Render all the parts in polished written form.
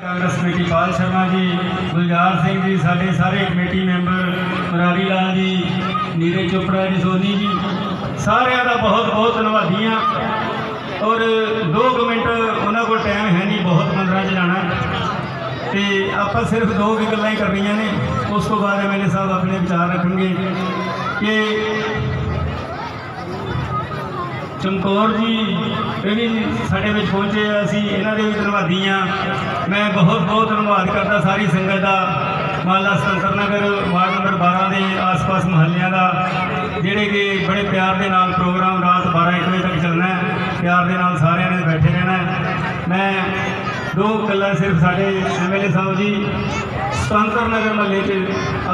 Congress committee पाल शर्मा जी, गुलजार सिंह जी, साढ़े सारे committee member, Murari Lal ji, Neeraj Chopra ji, Soni ji, सारिਆਂ ਦਾ बहुत बहुत धन्यवादी हाँ। और 2 मिनट उन्होंने को टाइम है नहीं, बहुत मंदिर च जाना तो आप सिर्फ 2 गल्लां ही करनियां ने। उस तो बाद MLA साहब अपने विचार रखेंगे कि चमकौर जी ये भी साढ़े में पहुँचे, असी इन्हों के भी धन्यवादी हाँ। मैं बहुत बहुत धन्यवाद करता सारी संगत का, माला सुतंत्र नगर वार्ड नंबर 12 के आस पास महल्लियां का, जेडे कि बड़े प्यार के नाल प्रोग्राम रात 12-1 बजे तक चलना है, प्यार के नाल सारे ने बैठे रहना है। मैं 2 गल्लां सिर्फ साढ़े MLA साहब जी सुतंत्र नगर महल्ले च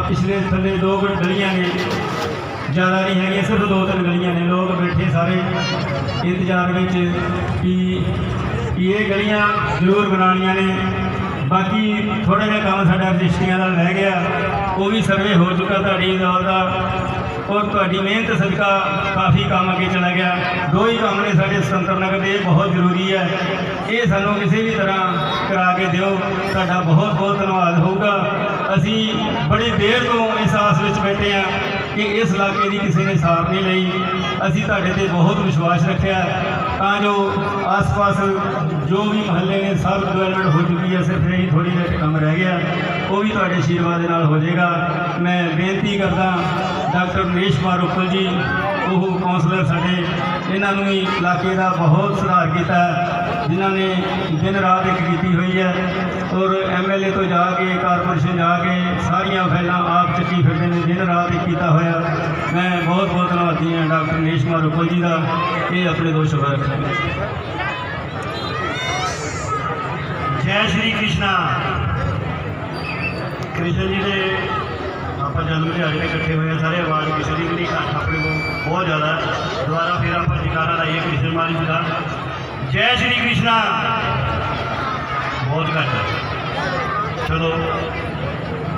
पिछले थले 2 गलियां ने, ज़्यादा नहीं है, सिर्फ 2-3 गलियां ने, लोग बैठे सारे इंतजार में कि ये गलियां जरूर बनानियां ने। बाकी थोड़ा जहा काम साढ़ा रजिस्ट्रियां का रह गया, वो भी सर्वे हो चुका तुहाडी दौर का, और तुहाडी मेहनत सदका काफ़ी काम अगे चला गया। 2 ही काम ने साढ़े सुतंत्र नगर के, बहुत जरूरी है, ये सानू किसी भी तरह करा के दिओ, तुहाडा बहुत बहुत धन्यवाद होगा। असी बड़ी देर तो इस आस में बैठे हैं कि इस इलाके की किसी ने सार नहीं ली, असी तुहाडे ते बहुत विश्वास रखा तां जो आस पास जो भी महल्ले ने सब डेवलपमेंट हो चुकी है, सिर्फ यही थोड़ी देर कम रह गया, वो भी तुहाडे आशीर्वाद के नाल हो जाएगा। मैं बेनती करदा डॉक्टर मनीष कुमार उपल जी, वो कौंसलर साढ़े, इन्होंने भी इलाके का बहुत सुधार किया, जिन्होंने दिन रात एक की हुई है, और MLA तो जाके कारपोरेशन जाके सारिया फाइलों आप चुकी फिरते हैं, दिन रात एक किया होया। मैं बहुत बहुत धन्यवादी हाँ डॉक्टर मनीष कुमार उपल जी का, ये अपने 2 शब्द रखें। जय श्री कृष्णा। कृष्ण जी ने आप जन्म दिहाड़े में इकट्ठे हुए सारे, आवाज़ कृष्ण जी की घट अपने को बहुत ज़्यादा, दोबारा फिर आप जयकारा लाइए कृष्ण मारी जी का। जय श्री कृष्णा। बहुत घट, चलो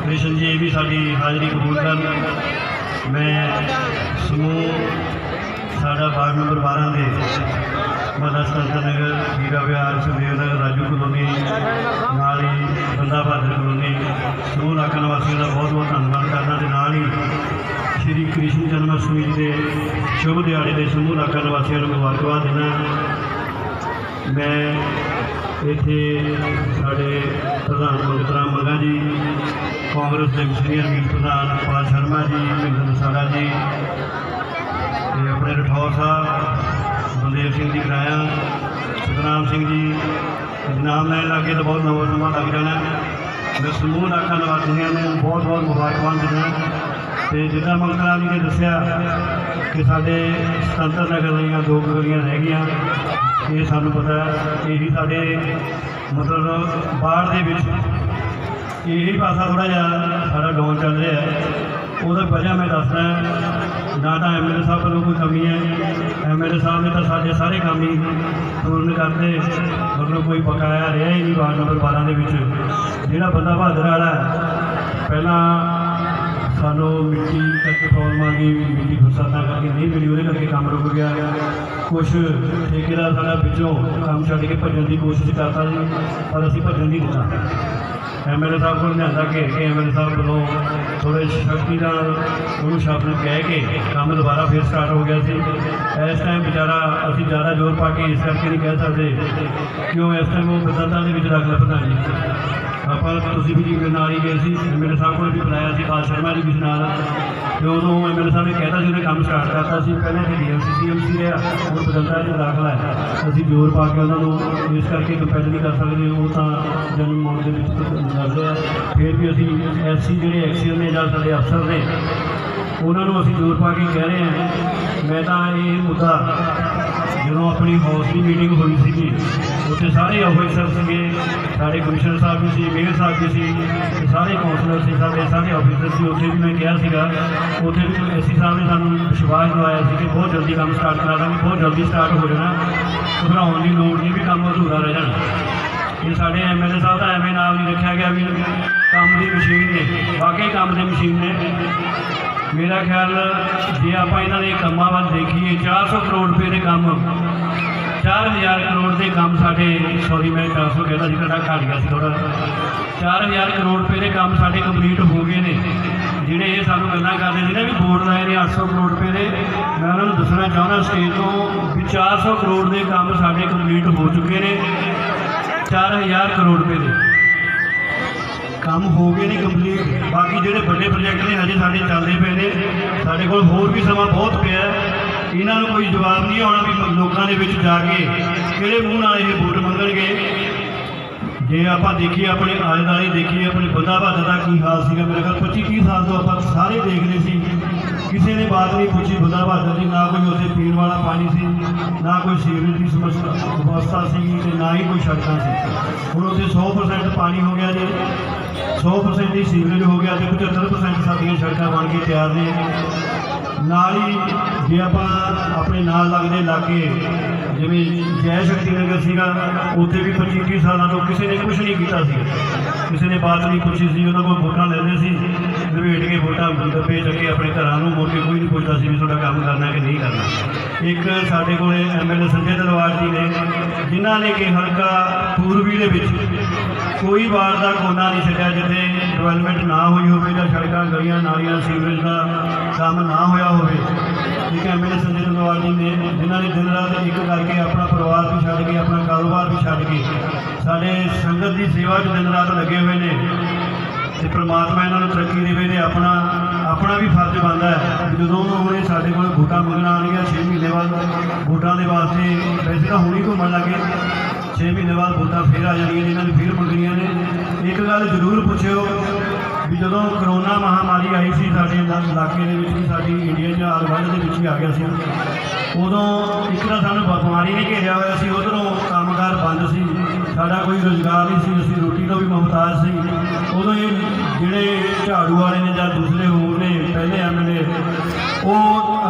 कृष्ण जी भी साड़ी हाज़री कबूल कर। मैं समूह साढ़ा वार्ड नंबर 12 के माला सुतंत्र नगर, हीरा विहार, सुखदेव नगर, राजू कॉलोनी, नाल ही बंदा बहादुर कॉलोनी, समूह इलाका निवासियों का बहुत बहुत धन्यवाद करना, तो नाल ही श्री कृष्ण जन्माष्टमी के शुभ दिहाड़े के समूह इलाका निवासियों को मुबारकबाद देना। मैं इत्थे साढ़े प्रधान मंत्री मंगा जी, कांग्रेस के सीनियर वीर प्रधान पाल शर्मा जी, महेंद्र मसाला जी, अपने राठौर साहब, बलदेव सिंह जी कराया, सतनाम सिंह जी, नाम लैन लगे तो बहुत लंबा समा लग जाना। मैं समूह इलाका निवासियों को बहुत बहुत मुबारकबाद देना। तो जिदा मंगला जी ने दसिया कि साढ़े सुतंत्र नगर दी 2 गलियां रह गई, ये सानू पता है, यही साढ़े मतलब बाढ़ के यही पासा थोड़ा जहा सारा डाउन चल रहा है। उसका वजह मैं दसना, ना तो MLA साहब को कोई कमी है, MLA साहब ने तो सारे सारे काम ही पूर्ण करते, मतलब कोई बकाया रहा ही नहीं वार्ड नंबर 12 के जोड़ा बंदा बहादुर वाला पहला सानू मिट्टी करके प्रॉब्लम आ गई, मिट्टी बरसात करके नहीं मिली, वो करके काम रुक गया। कुछ ठेकेदार सारा पिछों काम छड़ के भजन की कोशिश करता जी, पर असी भजन नहीं दिता। MLA साहब को लिया घेर के MLA साहब वालों थोड़े शक्ति उन्होंने शब्द कह के काम दोबारा फिर स्टार्ट हो गया सी। इस टाइम बेचारा असी ज़्यादा जोर पा के इस करके नहीं कह सकते क्यों इस टाइम वो बदलता रख लिया प्रधान जी। आप भी जी नाल ही गए थे, MLA साहब को भी बुलाया सी, पाल शर्मा जी भी नाल, तो उदों MLA साहब ने कहता उन्हें काम स्टार्ट करता सी। पहले तो DMC CMC रहा, और बदलता जो दाखला है, असी जोर पा के उन्होंने इस करके कंपेल नहीं कर सकते, वो तो जन्म मौत के दसते हैं। फिर भी असी SC जोड़े एक्सीजन ने या साढ़े अफसर ने उन्होंने असी जोर पा के कह रहे हैं। मैं तो ये मुद्दा जो अपनी हाउस की मीटिंग हुई सी, उत्थे सारे ऑफिसर थे, सारे कमिश्नर साहब भी सी, मेयर साहब भी सी, सारे कौंसलर से सारे ऑफिसर से, उत्थे भी मैं कहा, उत्थे भी SC साहब ने सानू विश्वास दिलाया कि बहुत जल्दी काम स्टार्ट करा देंगे, बहुत जल्दी स्टार्ट हो जाना, घबराने की लोड़ नहीं, भी काम अधूरा रह जाना। ये साढ़े MLA साहब का एवं नाम नहीं रखा गया भी काम की मशीन ने, वाकई काम की मशीन ने। मेरा ख्याल जे आप इन्हों के कामों वाल देखिए, 400 करोड़ रुपये के काम 4000 करोड़ के काम साढ़े सॉरी मैं 400 कहता जी घट गया थोड़ा 4000 करोड़ रुपये के काम साढ़े कंप्लीट हो गए हैं जिहड़े ये सानूं गल्लां करदे सी ना भी बोर्ड लाए ने 800 करोड़ रुपये के मैं उन्होंने दसना चाहना स्टेज तो भी 400 करोड़ के काम साढ़े कंप्लीट हो चुके हैं 4000 करोड़ रुपये के काम हो गए ने कंप्लीट बाकी जोड़े बड़े प्रोजेक्ट ने हजे साढ़े चलते पे ने साढ़े कोल होर भी समा बहुत पिया इन्हों कोई जवाब नहीं आना भी लोगों के जाके किहड़े मूँह नाल ये वोट मंगणगे जे आप देखिए अपने आले दुआले देखिए अपने बंदा भादा का की हाल सीगा मेरे ख्याल 25-30 साल तो आप सारे देख रहे सी किसी ने बात नहीं पूछी बंदा भादा की ना कोई उत्थे पीण वाला पानी सी ना कोई सीवरेज की व्यवस्था सी ना ही कोई सड़क सी हुण उत्थे 100% पानी हो गया जी 100% ही सीवरेज हो गया तो 75% साडियां सड़कां बन के तैयार ने नाल ही जे आप अपने नाल लगते इलाके जिवें जय शक्ति नगर सीगा उत्थे भी 25-30 सालों तो किसी ने कुछ नहीं किया किसी ने बात नहीं पूछी सी उन्होंने कोल वोटां लैंदे सी लपेट के वोटां डब्बे चक्के अपने घरां नूं मुड़ के कोई नहीं पुछदा सी भी तुहाडा काम करना कि नहीं करना एक साडे कोल MLA संजय तलवार जी ने जिन्हां ने कि हल्का पूर्वी दे विच कोई वार्ड का कोना नहीं छड्डिया जिथे डिवेलपमेंट ना हुई हो सड़कों गलियां नालियां सीवरेज का काम ना होया हो एक MLA संजय तलवार जी ने जिन्होंने दिन रात एक करके अपना परिवार भी छड्ड के अपना कारोबार भी छड्ड के साढ़े संगत की सेवा दिन रात लगे हुए हैं तो परमात्मा इन्होंने तरक्की देवे ने अपना अपना भी फर्ज बनता है जो हमने साढ़े को वोटां मंगण आएंगे 6 महीने बाद वोटां के वास्ते वैसे तो हुण ही घूमन लगे 6 महीने बाद वोटां फिर आ जाएंगे जिन्होंने फिर मंगनियां ने एक गल जरूर पुछियो भी जो करोना महामारी आई सी साडे इलाके भी साडी इंडिया च आल वर्ल्ड के ही आ गया सी उदों एक तो सानूं बीमारी ने घेरिया हुआ सी उधरों कामगार बंद सी साडा कोई रोजगार नहीं सी असीं रोटी तो भी मुहताज सी उदों ये जिहड़े झाड़ू वाले ने जां दूसरे होर ने पहले MLA वो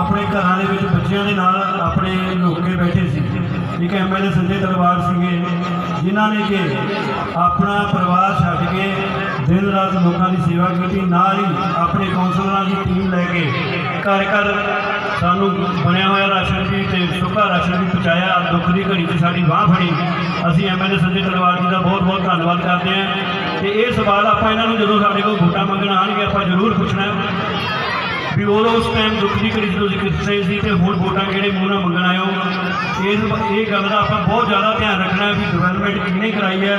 अपने घरां दे विच बच्चियां दे नाल अपने लोके बैठे सी एक MLA संजय तलवार सीगे जिन्हां ने कि अपना परिवार छड्ड के दिन रात लोगों की सेवा की नाल ही अपने कौंसलर की टीम लैके घर घर सानू बनया हुआ राशन भी तो सुखा राशन भी पहुँचाया दुख की घड़ी से साड़ी बाँह फड़ी असी MLA संजय तलवार जी का बहुत बहुत धन्यवाद करते हैं तो ये सवाल आप इन्हों जो साढ़े को वोटां मंगण आएंगे आप जरूर पूछना भी उदों उस टाइम दुख की घड़ी से कितने सी तो हुण वोटां किहड़े मूँह नाल मंगण आए हो ये गल का आप बहुत ज़्यादा ध्यान रखना भी डिवेलपमेंट किने कराई है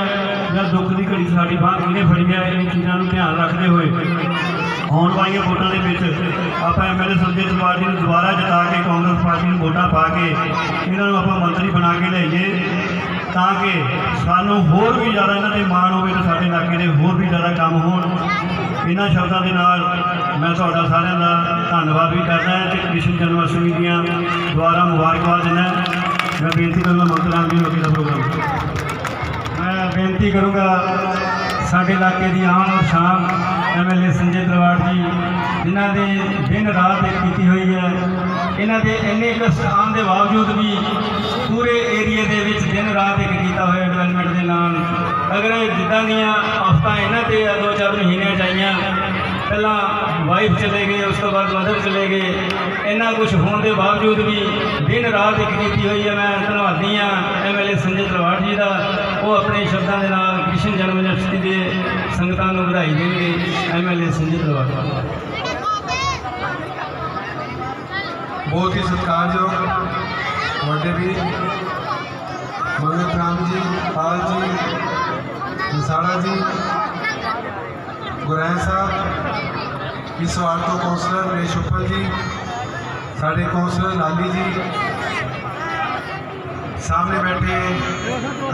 या दुख की घड़ी साड़ी बाँह किने फड़ी है इन चीज़ों को ध्यान रखते हुए आने वाली वोटों के आप MLA संजय तलवार जी दोबारा जिता के कांग्रेस पार्टी में वोटां पा के इन्हों आप मंत्री बना के लियाइए ताकि सानू होर भी ज़्यादा इन्हों पर माण हो तो साढ़े इलाके के होर भी ज़्यादा काम हो इन्होंने शब्दों के नाल मैं तुहाडा सारिਆਂ ਦਾ धन्यवाद भी करना है कि कृष्ण जन्माष्टमी दियां दोबारा मुबारकबाद देना मैं बेनती करूँगा मंत्र राम जी होगी का प्रोग्राम मैं बेनती करूँगा साढ़े इलाके की आन और शान MLA संजय तलवार जी जिन्हों ने दिन रात एक की हुई है इन्हों के इन्ने कष्ट आने के बावजूद भी पूरे एरिए के दिन रात एक किया हुआ डिवेलपमेंट के नाम अगर जिदा दियाँ आफत इन्हों पर 2-4 महीने चाहिए पहला वाइफ चले गए उस तो बाद मदर चले गए इन्ना कुछ होने के बावजूद भी दिन रात एक की हुई है मैं धन्यवादी हाँ MLA संजय तलवार जी का वो अपने शब्दों के नाल कृष्ण जन्माष्टमी के संगतां नूं बधाई देंगे MLA संजय तलवार बहुत ही सत्कारयोग बड़े भी मंगत राम जी पाल जी इंसाड़ा जी गुरैन साहब इस वार्ड तो कौंसलर नरेश उपल जी साढ़े कौंसलर लाली जी सामने बैठे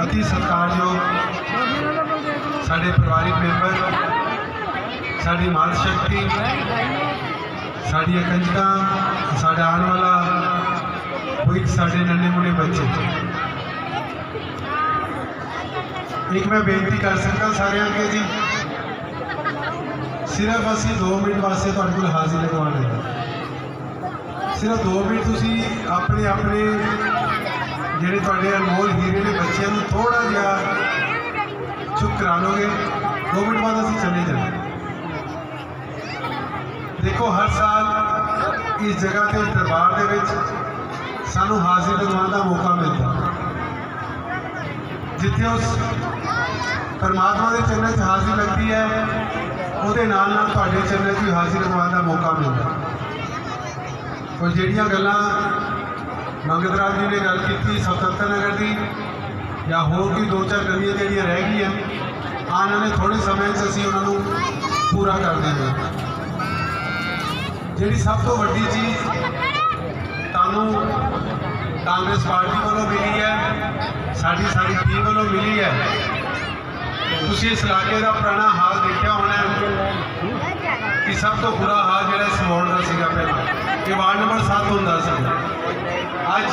अति सत्कारयोग साढ़े परिवारिक मैंबर साड़ी मात शक्ति साड़िया कंजका साढ़ा आने वाला कोई साढ़े नन्हे मुन्ने बच्चे एक मैं बेनती कर सकता सारे अगे जी सिर्फ असी 2 मिनट वास्ते तुहाडे कोल हाजिर लगवाने सिर्फ 2 मिनट तुसी अपने अपने जिहड़े तुहाडे अनमोल हीरे ने बच्चों को थोड़ा जिहा चुप करा लोगे 2 मिनट बाद असी चले जाए देखो हर साल इस जगह के दरबार के सानू हाजिर लगवाने का मौका मिलता ਜਿੱਥੇ ਉਸ ਪਰਮਾਤਮਾ ਦੇ ਚਰਨਾਂ 'ਚ ਹਾਜ਼ਰੀ ਲੱਗਦੀ ਹੈ, ਉਹਦੇ ਨਾਲ ਨਾਲ ਤੁਹਾਡੇ ਚਰਨਾਂ 'ਚ ਵੀ ਹਾਜ਼ਰੀ ਲਗਵਾਉਣ ਦਾ ਮੌਕਾ ਮਿਲਦਾ। ਔਰ ਜਿਹੜੀਆਂ ਗੱਲਾਂ ਮੰਗਤ ਰਾਮ ਜੀ ਨੇ ਗੱਲ ਕੀਤੀ ਸੁਤੰਤਰ ਨਗਰ ਦੀ, ਜਾਂ ਹੋਰ ਵੀ 2-4 ਗਲੀਆਂ ਜਿਹੜੀਆਂ ਰਹਿ ਗਈਆਂ, ਆਉਣ ਵਾਲੇ ਥੋੜ੍ਹੇ ਸਮੇਂ 'ਚ ਅਸੀਂ ਉਹਨਾਂ ਨੂੰ ਪੂਰਾ ਕਰ ਦੇਵਾਂਗੇ। ਜਿਹੜੀ ਸਭ ਤੋਂ ਵੱਡੀ ਚੀਜ਼ ਤੁਹਾਨੂੰ ਕਾਂਗਰਸ ਪਾਰਟੀ ਵੱਲੋਂ ਮਿਲੀ ਹੈ, ਸਾਡੀ ਸਾਰੀ ਟੀਮ ਵੱਲੋਂ ਮਿਲੀ ਹੈ। ਤੁਸੀਂ ਇਸ ਇਲਾਕੇ ਦਾ ਪੁਰਾਣਾ ਹਾਲ ਦੇਖਿਆ ਹੋਣਾ ਹੈ ਕਿ ਸਭ ਤੋਂ ਬੁਰਾ ਹਾਲ ਜਿਹੜਾ ਇਸ ਵਾਰਡ ਦਾ ਸੀਗਾ ਪਹਿਲਾਂ, ਇਹ ਵਾਰਡ ਨੰਬਰ 7 ਹੁੰਦਾ ਸੀ। ਅੱਜ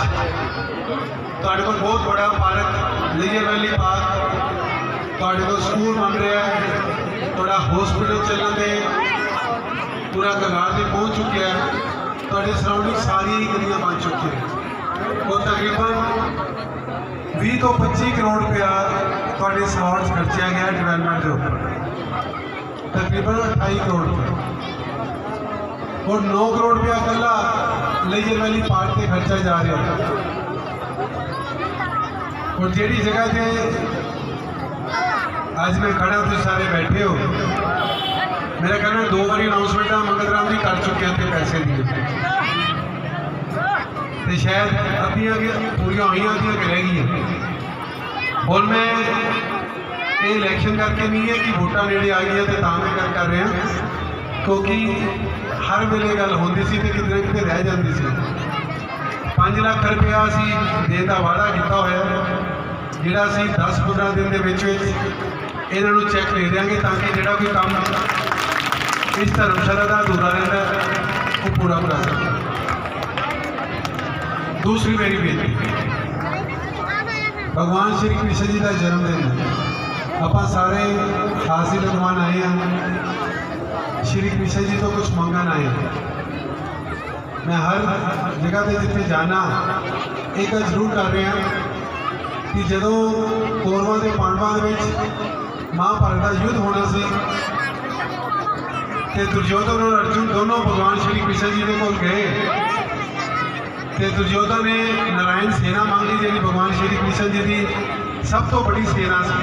ਤੁਹਾਡੇ ਕੋਲ ਬਹੁਤ ਬੜਾ ਪਾਰਕ, ਲੇਜ਼ਰ ਵੈਲੀ ਪਾਰਕ, ਤੁਹਾਡੇ ਕੋਲ ਸਕੂਲ ਬਣ ਰਿਹਾ ਹੈ, ਤੁਹਾਡਾ ਹਸਪੀਟਲ ਚੱਲਣ ਦੇ ਪੂਰਾ ਕਗਾਰ ਤੇ ਪਹੁੰਚ ਚੁੱਕਿਆ ਹੈ, ਤੁਹਾਡੇ ਸਰਾਊਂਡਿੰਗ ਸਾਰੀਆਂ ਹੀ ਗਲੀਆਂ ਬਣ ਚੁੱਕੀਆਂ। ਉਹ ਤਕਰੀਬਨ 20 ਤੋਂ 25 ਕਰੋੜ ਰੁਪਇਆ ਤੁਹਾਡੇ ਸਵਾਰਡ 'ਚ ਖਰਚਿਆ ਗਿਆ ਡਿਵੈਲਪਮੈਂਟ ਦੇ ਉੱਪਰ, ਤਕਰੀਬਨ 28 ਕਰੋੜ ਰੁਪਇਆ, ਔਰ 9 ਕਰੋੜ ਰੁਪਇਆ ਇਕੱਲਾ ਲੇਜ਼ਰ ਵੈਲੀ ਪਾਰਕ ਤੇ ਖਰਚਾ ਜਾ ਰਿਹਾ ਹੈ। ਔਰ ਜਿਹੜੀ ਜਗ੍ਹਾ ਤੇ ਅੱਜ ਮੈਂ ਖੜਾ, ਤੁਸੀਂ ਸਾਰੇ ਬੈਠੇ ਹੋ, मेरा कहना 2 बारी अनाउंसमेंट मंगत राम जी कर चुके हैं पैसे दी, तो शायद अद्धियां पूरियां हुई, अद्धियां रह गई। और मैं ये इलैक्शन करके नहीं है कि वोटां नेड़े आ गई तो मैं गल कर रहा, क्योंकि हर वेले गल होंदी सी ते किते किते रह जाती सी। 5 लाख रुपया असीं देण दा वादा किया होया, जिहड़ा असीं 10-15 दिन दे विच इन्हां नूं चैक दे देंगे, ताकि जिहड़ा कोई काम इस धर्मशाला का अधूरा रहता है वो पूरा करा सके। दूसरी मेरी बेनती, भगवान श्री कृष्ण जी का जन्मदिन है, आप सारे हाजिर लगवान आए हैं, श्री कृष्ण जी तो कुछ मंगन आए हैं। मैं हर जगह पर जिथे जाना एक जरूर कर रहा कि जदों कौरवां के पांडवां के महाभारत का युद्ध होना सी ते दुर्योधन और अर्जुन दोनों भगवान श्री कृष्ण जी के कोल गए, ते दुर्योधन ने नारायण सेना मांगी जी भगवान श्री कृष्ण जी की सब तो बड़ी सेना सी,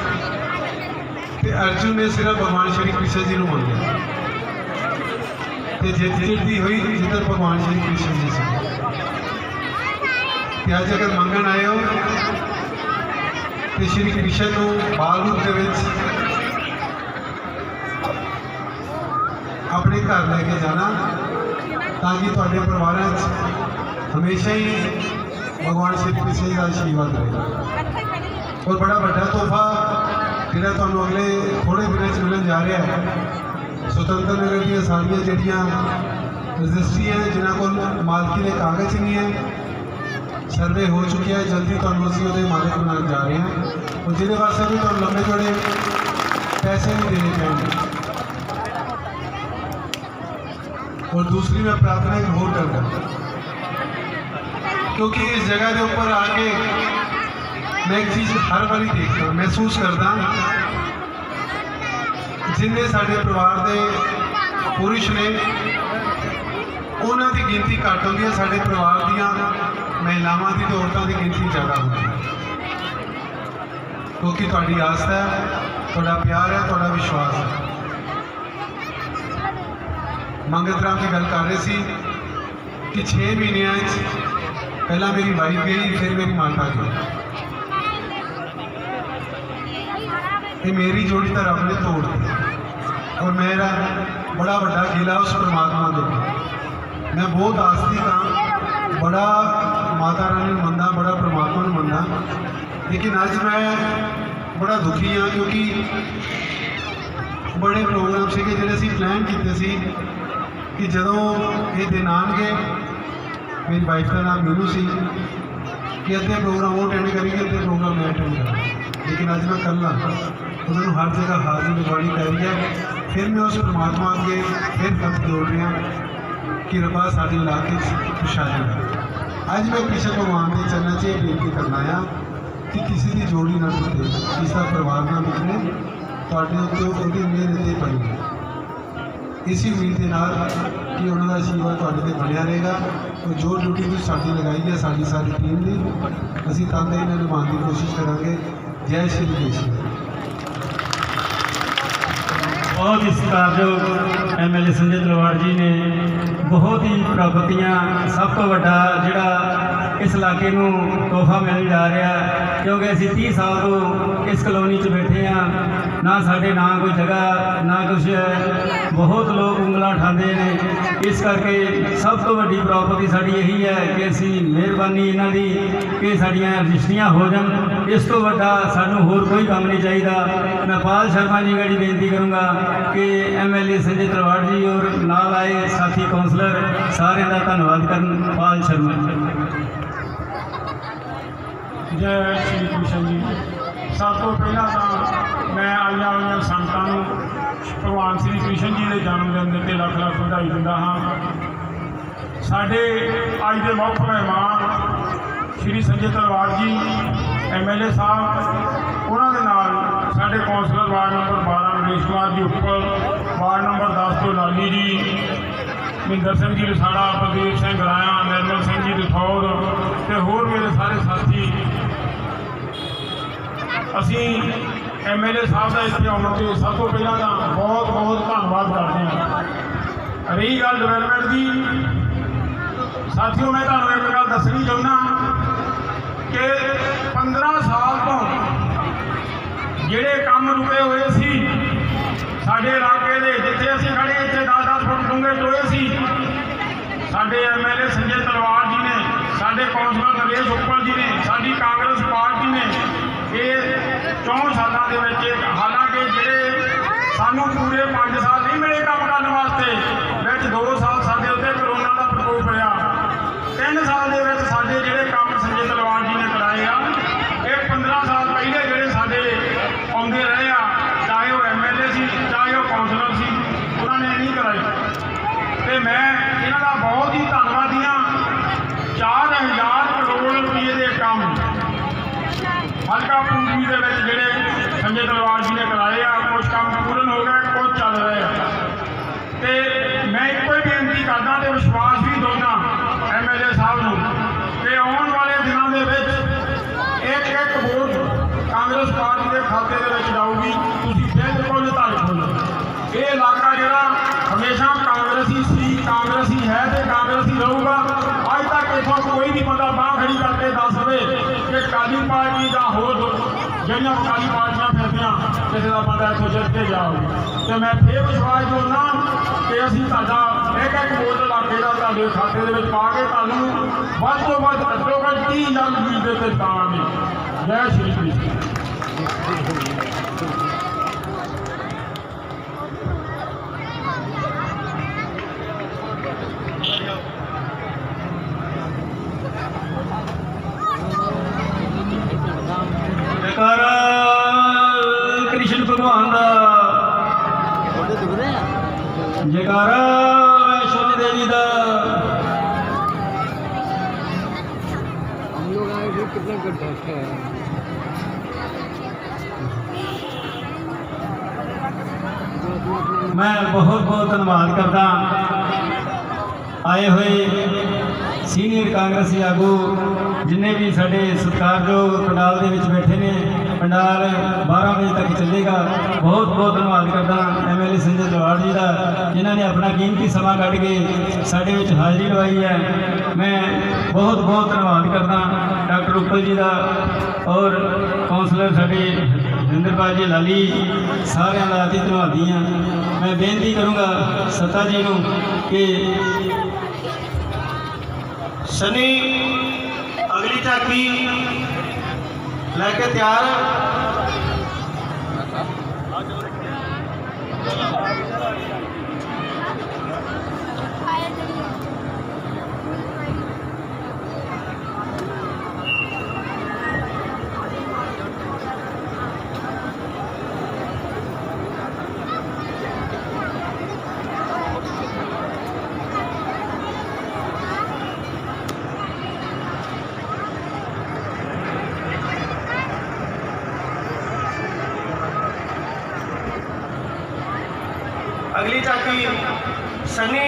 ते अर्जुन ने सिर्फ भगवान श्री कृष्ण जी को मंगे, ते जितती हुई जिधर भगवान श्री कृष्ण जी से। अज अगर मंगन आए हो तो श्री कृष्ण को बाल रूप के अपने घर लेके जाना, ताकि थोड़े परिवार हमेशा ही भगवान श्री कृष्ण का आशीर्वाद रहे। और बड़ा बड़ा तोहफा जोड़ा तुहानूं अगले थोड़े दिनों से मिलन जा रहा है, सुतंत्र नगर दी सारियां जिहड़ियां रजिस्ट्री है, जिन्हां कोल मालकी के कागज नहीं है, सर्वे हो चुकी है, जल्दी तुहानूं असीं उहदे मालिक बनाने जा रहे हैं, और जिहदे वास्ते भी तुहानूं लंबे चौड़े पैसे भी देने पैणगे। और दूसरी मैं प्रार्थना एक होर करता, क्योंकि इस जगह के ऊपर आके मैं एक चीज़ हर बारी देखता महसूस करता, जिन्हें साढ़े परिवार के पुरुष ने उन्हों की गिनती घट होती है, साढ़े परिवार दियां महिलावां की तो औरतों की गिनती ज़्यादा होती है, क्योंकि तुहाडी आस्था है, तुहाडा प्यार है, तुहाडा विश्वास है। मंगत राम की गल कर रहे सी कि 6 महीनों पहला मेरी वाइफ गई, फिर मेरी माता गई, ये मेरी जोड़ी तो रब ने तोड़ दी, और मेरा बड़ा बड़ा गिला उस परमात्मा को। मैं बहुत आस्तिक हाँ, बड़ा माता रानी मनदा, बड़ा परमात्मा मनदा, लेकिन अज मैं बड़ा दुखी हाँ, क्योंकि बड़े प्रोग्राम से जोड़े असीं प्लान किए कि जदों ये दिन आएंगे, मेरी वाइफ का नाम मीनू सी, कि अद्धे प्रोग्राम वो अटेंड करेंगे, अद्धे प्रोग्राम मैं अटेंड करूँगा, लेकिन अज मैं कल्ला, उन्होंने हर जगह हाजिर लगवानी पै रही है। फिर मैं उस परमात्मा अगे फिर हथ जोड़ रहा कि रब्बा साडे इलाके खुशहाली है। अज मैं कृष्ण भगवान के चरणों से बेनती करना है कि किसी की जोड़ी ना टूटे, किसी का परिवार ना बिगड़े, तुहाडे उत्ते उहदी मेहनत पई है। इसी उम्मीद के नाल कि उन्होंने आशीर्वाद तुहाडे ते बनिया रहेगा, और जो ड्यूटी तुसीं साडी लगाई है साडी सारी टीम की, असीं तनदेही नाल निभाउण की कोशिश करांगे। जय श्री कृष्ण। बहुत ही सत्कारयोग MLA संजय तलवाड़ जी ने बहुत ही प्राप्तियां, सब तो वड्डा जिहड़ा इस इलाके नूं तोहफा मिल जा रहा, क्योंकि असीं 30 साल तो इस कलोनी च बैठे हाँ, ना साडे ना कोई जगह ना कुछ है, बहुत लोग उंगलां उठाते हैं। इस करके सब तो वड्डी प्रॉपर्टी साडी यही है कि असीं मेहरबानी इन्हां दी कि साडीआं रजिस्ट्रियां हो जाण, इस तो वड्डा सानूं होर कोई काम नहीं चाहिए। मैं पाल शर्मा जी गड़ी बेनती करूँगा कि MLA संजय तलवाड़ जी और नाल आए साथी कौंसलर सारे का धन्यवाद करन। पाल शर्मा। जय श्री कृष्ण जी। सब तो पहला तो मैं आईया हुई संगतां नूं भगवान श्री कृष्ण जी के जन्मदिन के लख लख बधाई दिंदा हाँ। साडे अज के मुख्य मेहमान श्री संजय तलवाड़ जी MLA साहब, उन्होंने नाल साडे councillor ward number 12 Naresh Kumar ji उप्पर, वार्ड नंबर 10 तो लाली जी, महिंदर सिंह जी लसाड़ा, बलदेव सिंह राया, निर्मल सिंह जी रठौर ते होर मेरे सारे साथी। असी MLA साहब का इतने आने से सब तो पहला तो बहुत बहुत धन्यवाद करते हैं। रही गल डिवेलपमेंट की, साथियों मैं तुहानूं एक गल दसनी चाहुंदा कि 15 साल तो जिहड़े काम रुके हुए सी साडे इलाके दे, जिथे असीं खड़े इत्थे 10-10 फुट डूंघे टोए सी, साडे MLA संजय तलवाड़ जी ने, साडे कौंसलर नरेश उप्पल जी ने, साडी कांग्रेस पार्टी ने ये 4 सालों के, हालांकि जिहड़े सानूं पूरे 5 साल नहीं मिले काम करने वास्ते, विच 2 साल साडे उत्ते करोना का प्रकोप रहा, 3 साल के विच साडे जिहड़े काम संजय तलवाड़ जी ने कराए आ, ये 15 साल पहले जिहड़े साडे आउंदे रहे आ, चाहे वो MLA सी चाहे वो कौंसलर सी, उन्होंने नहीं कराई। तो मैं इन्हां दा बहुत ही धन्नवादी हाँ। 4000 करोड़ रुपये के काम हल्का पूंजी के जिहड़े संजय तलवाड़ जी ने कराए आ, कुछ काम पूर्ण हो गए, कुछ चल रहे हैं। तो मैं एक ही बेनती करदा तो विश्वास भी दिंदा MLA साहब नूं कि आने वाले दिनों के एक एक वोट कांग्रेस पार्टी के खाते के जाऊगी, तुसीं बिल्कुल धड़फुल। ये इलाका जिहड़ा हमेशा कांग्रेसी सी, कांग्रेसी है तो कांग्रेसी रहूगा। अज तक इतों कोई भी बंदा बांह खड़ी करके दस दे कि अकाली पार्टी का होर जिहड़ियां अकाली पार्टियां फिरदियां किसी का बंदा इतों जित के जाओगे। तो मैं फिर विश्वास दिंदा कि असीं तुहाडा एक एक वोट इलाके का तुहाडे खाते दे विच पा के तुहानूं वध तो वध घट्टो घट्ट 30 लाख सीट दे के देवांगे। जय श्री कृष्ण। जयकारा कृष्ण भगवान का, जयकारा वैष्णो देवी का। हम लोग आए थे कितने गड्ढे थे। मैं बहुत बहुत धन्यवाद करता आए हुए सीनियर कांग्रेसी आगू जिन्हें भी साढ़े सत्कारयोग पंडाल के बैठे ने। पंडाल 12 बजे तक चलेगा। बहुत बहुत धन्यवाद करता MLA संजय तलवाड़ जी का, जिन्होंने अपना कीमती समा कढ़ के साढ़े हाजिरी लवाई है। मैं बहुत बहुत धन्यवाद करता डॉक्टर उप्पल जी का और कौंसलर साढ़े हरिंदरपाल जी लाली, सारे का अति धन्यवादी हाँ। मैं बेनती करूँगा सत्ता जी को कि शनि अगली झाकी लैके तैयार। अगली झाकी शनि